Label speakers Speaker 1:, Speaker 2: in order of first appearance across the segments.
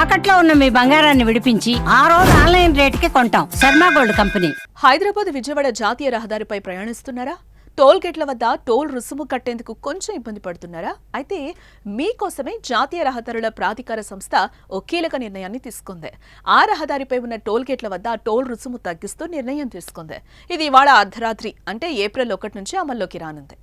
Speaker 1: తాకట్లో ఉన్న మీ బంగారాన్ని విడిపించి ఆ రోజు ఆన్లైన్ రేటుకి కొంటాం. Sharma gold company.
Speaker 2: హైదరాబాద్ విజయవాడ జాతీయ రహదారిపై ప్రయాణిస్తున్నారా? టోల్ గేట్ల వద్ద టోల్ రుసుము కట్టేందుకు కొంచెం ఇబ్బంది పడుతున్నారా? అయితే మీకోసమే జాతీయ రహదారుల ప్రాధికార సంస్థ ఓ కీలక నిర్ణయాన్ని తీసుకుంది. ఆ రహదారిపై ఉన్న టోల్ గేట్ల వద్ద టోల్ రుసుము తగ్గిస్తూ నిర్ణయం తీసుకుంది. ఇది ఇవాళ అర్ధరాత్రి అంటే ఏప్రిల్ 1 నుంచి అమల్లోకి రానుంది.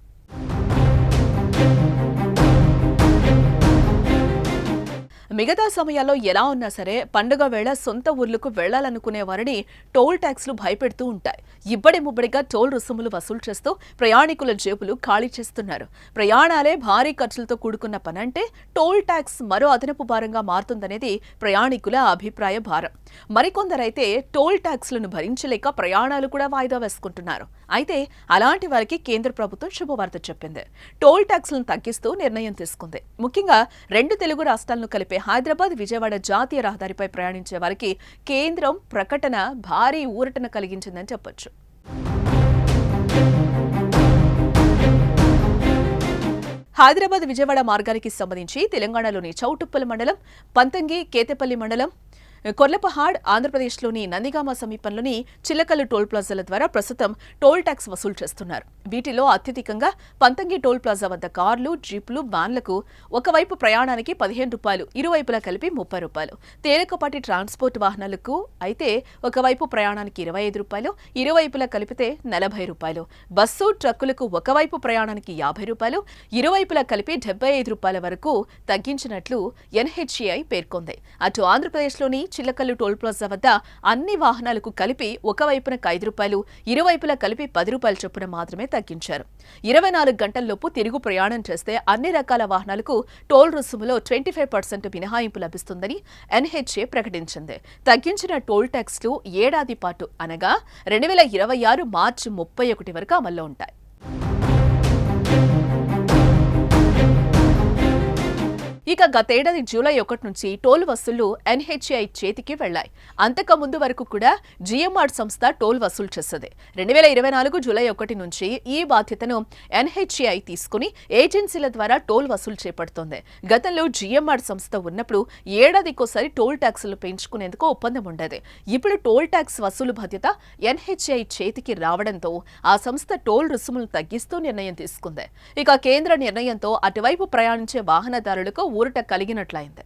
Speaker 2: మిగతా సమయాల్లో ఎలా ఉన్నా సరే పండుగ వేళ సొంత ఊర్లకు వెళ్లాలనుకునే వారిని టోల్ ట్యాక్స్లు భయపెడుతూ ఉంటాయి. ఇబ్బడి ముబ్బడిగా టోల్ రుసుములు వసూలు చేస్తూ ప్రయాణికుల జేబులు ఖాళీ చేస్తున్నారు. ప్రయాణాలే భారీ ఖర్చులతో కూడుకున్న పనంటే టోల్ ట్యాక్స్ మరో అదనపు భారంగా మారుతుందనేది ప్రయాణికుల అభిప్రాయ భారం. మరికొందరైతే టోల్ ట్యాక్స్లను భరించలేక ప్రయాణాలు కూడా వాయిదా వేసుకుంటున్నారు. అయితే అలాంటి వారికి కేంద్ర ప్రభుత్వం శుభవార్త చెప్పింది. టోల్ ట్యాక్స్లను తగ్గిస్తూ నిర్ణయం తీసుకుంది. ముఖ్యంగా 2 తెలుగు రాష్ట్రాలను కలిపే హైదరాబాద్ విజయవాడ జాతీయ రహదారిపై ప్రయాణించే వారికి కేంద్రం ప్రకటన భారీ ఊరటన కలిగించిందని చెప్పొచ్చు. హైదరాబాద్ విజయవాడ మార్గానికి సంబంధించి తెలంగాణలోని చౌటుప్పల్ మండలం, పంతంగి, కేతేపల్లి మండలం, కొర్లపహాడ్, ఆంధ్రప్రదేశ్లోని నందిగామ సమీపంలోని చిల్లకల్లు టోల్ ప్లాజాల ద్వారా ప్రస్తుతం టోల్ ట్యాక్స్ వసూలు చేస్తున్నారు. వీటిలో అత్యధికంగా పంతంగి టోల్ ప్లాజా వద్ద కార్లు, జీపులు, వ్యాన్లకు ఒకవైపు ప్రయాణానికి 15 రూపాయలు, ఇరువైపులా కలిపి 30 రూపాయలు. తేలికపాటి ట్రాన్స్పోర్ట్ వాహనాలకు అయితే ఒకవైపు ప్రయాణానికి 25 రూపాయలు, ఇరువైపులా కలిపితే 40 రూపాయలు. బస్సు, ట్రక్కులకు ఒకవైపు ప్రయాణానికి 50 రూపాయలు, ఇరువైపులా కలిపి 75 రూపాయల వరకు తగ్గించినట్లు ఎన్హెచ్ఏఐ పేర్కొంది. అటు ఆంధ్రప్రదేశ్లోని చిల్లకల్లు టోల్ ప్లాజా వద్ద అన్ని వాహనాలకు కలిపి ఒకవైపున 5 రూపాయలు, ఇరువైపులా కలిపి 10 రూపాయల చొప్పున మాత్రమే తగ్గించారు. 24 గంటల్లోపు తిరుగు ప్రయాణం చేస్తే అన్ని రకాల వాహనాలకు టోల్ రుసుములో 25% మినహాయింపు లభిస్తుందని ఎన్హెచ్ఏ ప్రకటించింది. తగ్గించిన టోల్ ట్యాక్స్లు ఏడాది పాటు అనగా 2026 మార్చి 31 వరకు అమల్లో ఉంటాయి. ఇక గతేడాది జూలై 1 నుంచి టోల్ వసూళ్లు ఎన్హెచ్ఐ చేతికి వెళ్లాయి. అంతకుముందు వరకు కూడా జిఎంఆర్ సంస్థ టోల్ వసూలు చేసేది. 2024 జూలై 1 నుంచి ఈ బాధ్యతను ఎన్హెచ్ఐ తీసుకుని ఏజెన్సీల ద్వారా టోల్ వసూలు చేపడుతోంది. గతంలో జిఎంఆర్ సంస్థ ఉన్నప్పుడు ఏడాదికోసారి టోల్ ట్యాక్సులు పెంచుకునేందుకు ఒప్పందం ఉండేది. ఇప్పుడు టోల్ ట్యాక్స్ వసూలు బాధ్యత ఎన్హెచ్ఐ చేతికి రావడంతో ఆ సంస్థ టోల్ రుసుములు తగ్గిస్తూ నిర్ణయం తీసుకుంది. ఇక కేంద్ర నిర్ణయంతో అటువైపు ప్రయాణించే వాహనదారులకు ఊరట కలిగినట్లయింది.